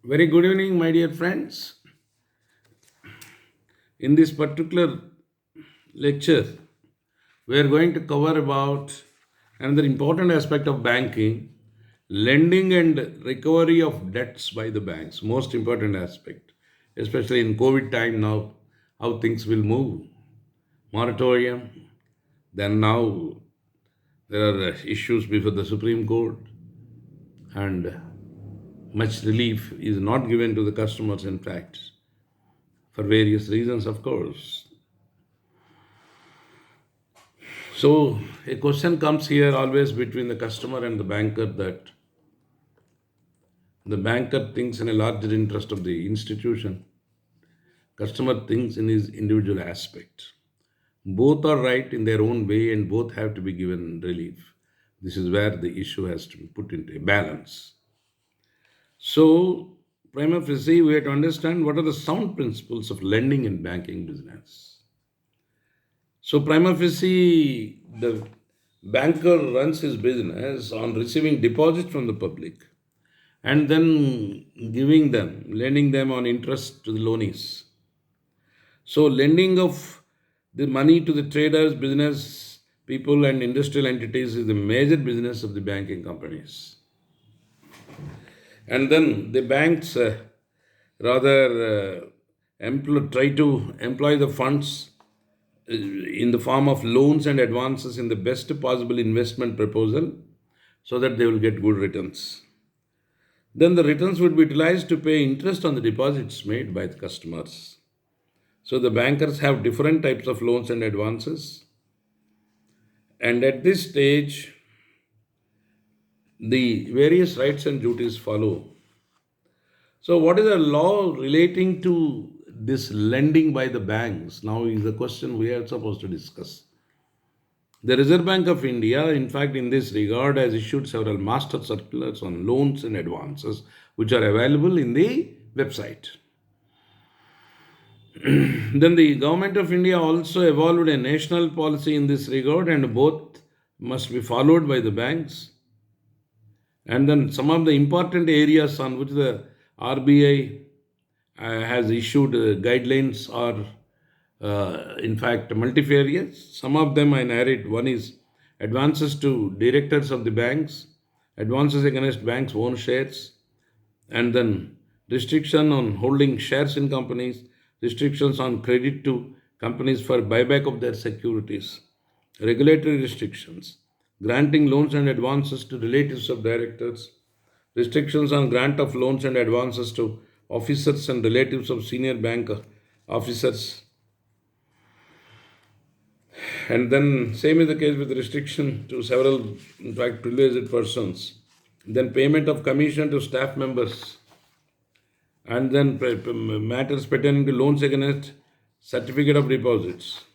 Very good evening, my dear friends. In this particular lecture, we are going to cover about another important aspect of banking, lending and recovery of debts by the banks. Most important aspect, especially in COVID time now, how things will move. Moratorium, then now there are issues before the Supreme Court, and much relief is not given to the customers, in fact, for various reasons, of course. So a question comes here always between the customer and the banker that the banker thinks in a larger interest of the institution, customer thinks in his individual aspect. Both are right in their own way and both have to be given relief. This is where the issue has to be put into a balance. So, prima facie, we have to understand what are the sound principles of lending in banking business. So, prima facie, the banker runs his business on receiving deposits from the public and then giving them, lending them on interest to the loanees. So, lending of the money to the traders, business people, and industrial entities is the major business of the banking companies. And then the banks rather try to employ the funds in the form of loans and advances in the best possible investment proposal so that they will get good returns. Then the returns would be utilized to pay interest on the deposits made by the customers. So the bankers have different types of loans and advances. And at this stage, the various rights and duties follow. So, what is the law relating to this lending by the banks? Now is the question we are supposed to discuss. The Reserve Bank of India, in fact, in this regard, has issued several master circulars on loans and advances, which are available in the website. Then the Government of India also evolved a national policy in this regard, and both must be followed by the banks. And then some of the important areas on which the RBI has issued guidelines are, in fact, multifarious. Some of them I narrate. One is advances to directors of the banks, advances against banks' own shares, and then restriction on holding shares in companies, restrictions on credit to companies for buyback of their securities, regulatory restrictions, granting loans and advances to relatives of directors, restrictions on grant of loans and advances to officers and relatives of senior bank officers, and then same is the case with restriction to several, in fact, privileged persons. Then payment of commission to staff members, and then matters pertaining to loans against certificate of deposits,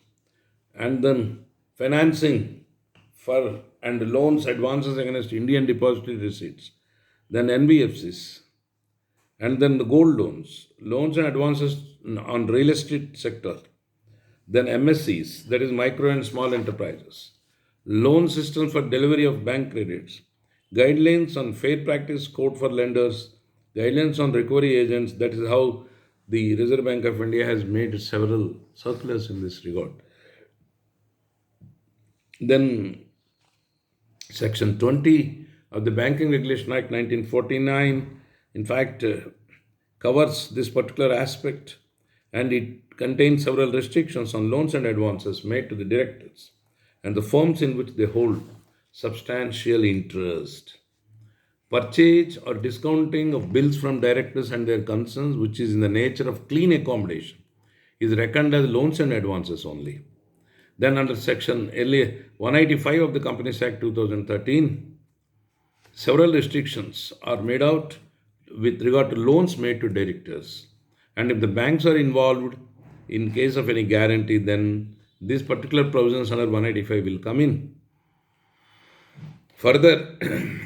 and then financing for and loans advances against Indian depository receipts, then NBFCs, and then the gold loans, loans and advances on real estate sector, then MSCs, that is micro and small enterprises, loan systems for delivery of bank credits, guidelines on fair practice code for lenders, guidelines on recovery agents. That is how the Reserve Bank of India has made several circulars in this regard. Then Section 20 of the Banking Regulation Act 1949, in fact, covers this particular aspect, and it contains several restrictions on loans and advances made to the directors and the firms in which they hold substantial interest. Purchase or discounting of bills from directors and their concerns, which is in the nature of clean accommodation, is reckoned as loans and advances only. Then, under Section 185 of the Companies Act 2013, several restrictions are made out with regard to loans made to directors. And if the banks are involved in case of any guarantee, then these particular provisions under 185 will come in. Further,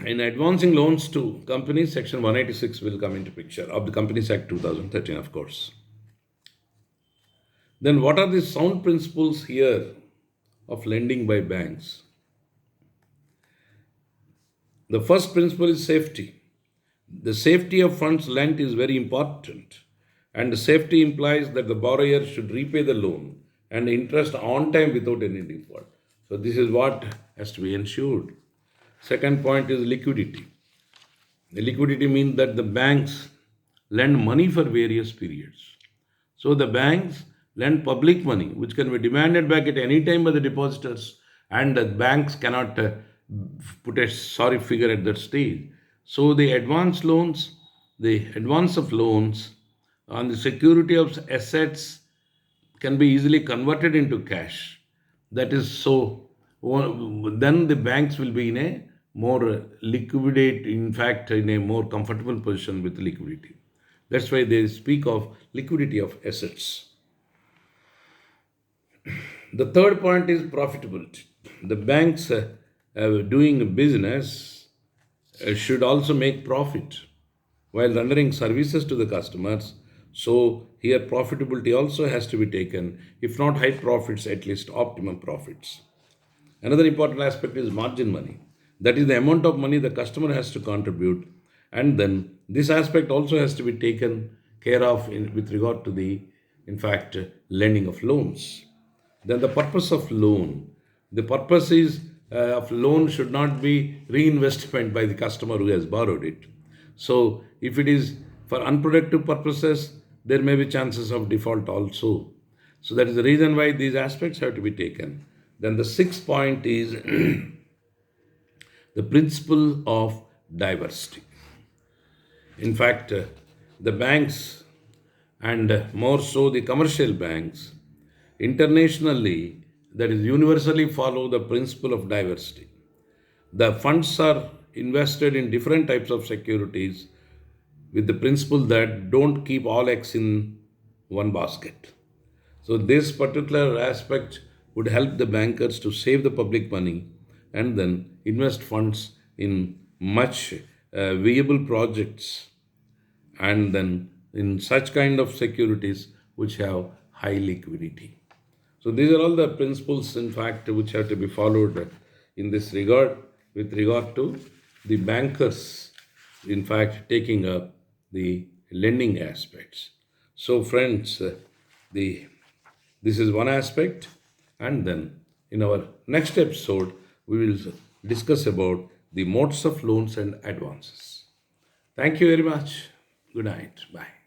in advancing loans to companies, Section 186 will come into picture of the Companies Act 2013, of course. Then, what are the sound principles here of lending by banks? The first principle is safety. The safety of funds lent is very important, and the safety implies that the borrower should repay the loan and interest on time without any default. So, this is what has to be ensured. Second point is liquidity. The liquidity means that the banks lend money for various periods. So the banks lend public money, which can be demanded back at any time by the depositors, and the banks cannot put a sorry figure at that stage. So the advance of loans on the security of assets can be easily converted into cash. That is so. Then the banks will be in a more liquidate, in fact, in a more comfortable position with liquidity. That's why they speak of liquidity of assets. The third point is profitability. The banks doing business should also make profit while rendering services to the customers. So here profitability also has to be taken. If not high profits, at least optimum profits. Another important aspect is margin money. That is the amount of money the customer has to contribute, and then this aspect also has to be taken care of with regard to the, in fact, lending of loans. Then the purpose of loan. The purpose is of loan should not be reinvestment by the customer who has borrowed it. So if it is for unproductive purposes, there may be chances of default also. So that is the reason why these aspects have to be taken. Then the sixth point is the principle of diversity. In fact, the banks and more so the commercial banks internationally, that is universally follow the principle of diversity. The funds are invested in different types of securities with the principle that don't keep all eggs in one basket. So, this particular aspect would help the bankers to save the public money and then invest funds in much viable projects, and then in such kind of securities which have high liquidity. So these are all the principles, in fact, which have to be followed in this regard with regard to the bankers, in fact, taking up the lending aspects. So, friends, the this is one aspect, and then in our next episode we will discuss about the modes of loans and advances. Thank you very much. Good night. Bye.